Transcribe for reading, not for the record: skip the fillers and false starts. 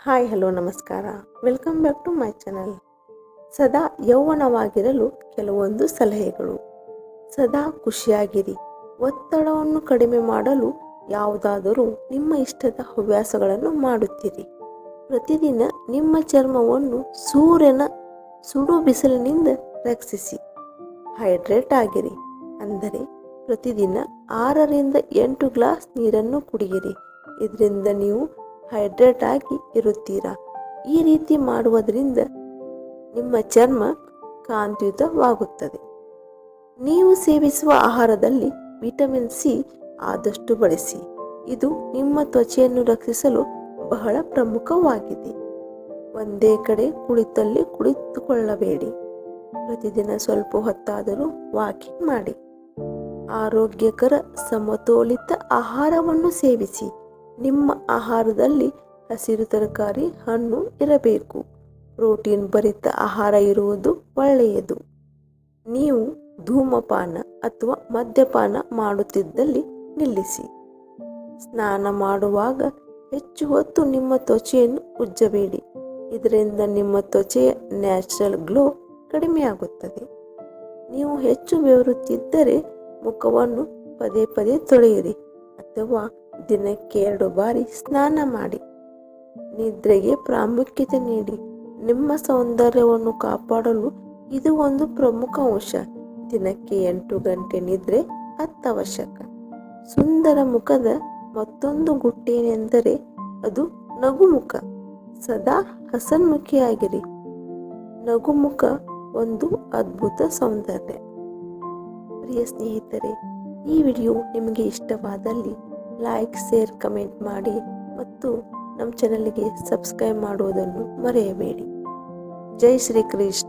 Hi hello ನಮಸ್ಕಾರ. Welcome back to my channel. ಸದಾ ಯೌವನವಾಗಿರಲು ಕೆಲವೊಂದು ಸಲಹೆಗಳು. ಸದಾ ಖುಷಿಯಾಗಿರಿ. ಒತ್ತಡವನ್ನು ಕಡಿಮೆ ಮಾಡಲು ಯಾವುದಾದರೂ ನಿಮ್ಮ ಇಷ್ಟದ ಹವ್ಯಾಸಗಳನ್ನು ಮಾಡುತ್ತೀರಿ. ಪ್ರತಿದಿನ ನಿಮ್ಮ ಚರ್ಮವನ್ನು ಸೂರ್ಯನ ಸುಡು ಬಿಸಿಲಿನಿಂದ ರಕ್ಷಿಸಿ. ಹೈಡ್ರೇಟ್ ಆಗಿರಿ, ಅಂದರೆ ಪ್ರತಿದಿನ 6ರಿಂದ 8 ಗ್ಲಾಸ್ ನೀರನ್ನು ಕುಡಿಯಿರಿ. ಇದರಿಂದ ನೀವು ಹೈಡ್ರೇಟ್ ಆಗಿ ಇರುತ್ತೀರಾ. ಈ ರೀತಿ ಮಾಡುವುದರಿಂದ ನಿಮ್ಮ ಚರ್ಮ ಕಾಂತಿಯುತವಾಗುತ್ತದೆ. ನೀವು ಸೇವಿಸುವ ಆಹಾರದಲ್ಲಿ ವಿಟಮಿನ್ ಸಿ ಆದಷ್ಟು ಬಳಸಿ. ಇದು ನಿಮ್ಮ ತ್ವಚೆಯನ್ನು ರಕ್ಷಿಸಲು ಬಹಳ ಪ್ರಮುಖವಾಗಿದೆ. ಒಂದೇ ಕಡೆ ಕುಳಿತುಕೊಳ್ಳಬೇಡಿ. ಪ್ರತಿದಿನ ಸ್ವಲ್ಪ ಹೊತ್ತಾದರೂ ವಾಕಿಂಗ್ ಮಾಡಿ. ಆರೋಗ್ಯಕರ ಸಮತೋಲಿತ ಆಹಾರವನ್ನು ಸೇವಿಸಿ. ನಿಮ್ಮ ಆಹಾರದಲ್ಲಿ ಹಸಿರು ತರಕಾರಿ, ಹಣ್ಣು ಇರಬೇಕು. ಪ್ರೋಟೀನ್ ಭರಿತ ಆಹಾರ ಇರುವುದು ಒಳ್ಳೆಯದು. ನೀವು ಧೂಮಪಾನ ಅಥವಾ ಮದ್ಯಪಾನ ಮಾಡುತ್ತಿದ್ದಲ್ಲಿ ನಿಲ್ಲಿಸಿ. ಸ್ನಾನ ಮಾಡುವಾಗ ಹೆಚ್ಚು ಹೊತ್ತು ನಿಮ್ಮ ತ್ವಚೆಯನ್ನು ಉಜ್ಜಬೇಡಿ. ಇದರಿಂದ ನಿಮ್ಮ ತ್ವಚೆಯ ನ್ಯಾಚುರಲ್ ಗ್ಲೋ ಕಡಿಮೆಯಾಗುತ್ತದೆ. ನೀವು ಹೆಚ್ಚು ಬೆವರುತ್ತಿದ್ದರೆ ಮುಖವನ್ನು ಪದೇ ಪದೇ ತೊಳೆಯಿರಿ ಅಥವಾ ದಿನಕ್ಕೆ 2 ಬಾರಿ ಸ್ನಾನ ಮಾಡಿ. ನಿದ್ರೆಗೆ ಪ್ರಾಮುಖ್ಯತೆ ನೀಡಿ. ನಿಮ್ಮ ಸೌಂದರ್ಯವನ್ನು ಕಾಪಾಡಲು ಇದು ಒಂದು ಪ್ರಮುಖ ಅಂಶ. ದಿನಕ್ಕೆ 8 ಗಂಟೆ ನಿದ್ರೆ ಅತ್ಯವಶ್ಯಕ. ಸುಂದರ ಮುಖದ ಮತ್ತೊಂದು ಗುಟ್ಟೇನೆಂದರೆ ಅದು ನಗುಮುಖ. ಸದಾ ಹಸನ್ಮುಖಿಯಾಗಿರಿ. ನಗುಮುಖ ಒಂದು ಅದ್ಭುತ ಸೌಂದರ್ಯ. ಪ್ರಿಯ ಸ್ನೇಹಿತರೆ, ಈ ವಿಡಿಯೋ ನಿಮಗೆ ಇಷ್ಟವಾದಲ್ಲಿ ಲೈಕ್, ಶೇರ್, ಕಮೆಂಟ್ ಮಾಡಿ ಮತ್ತು ನಮ್ಮ ಚಾನಲ್ಗೆ ಸಬ್ಸ್ಕ್ರೈಬ್ ಮಾಡುವುದನ್ನು ಮರೆಯಬೇಡಿ. ಜೈ ಶ್ರೀ ಕೃಷ್ಣ.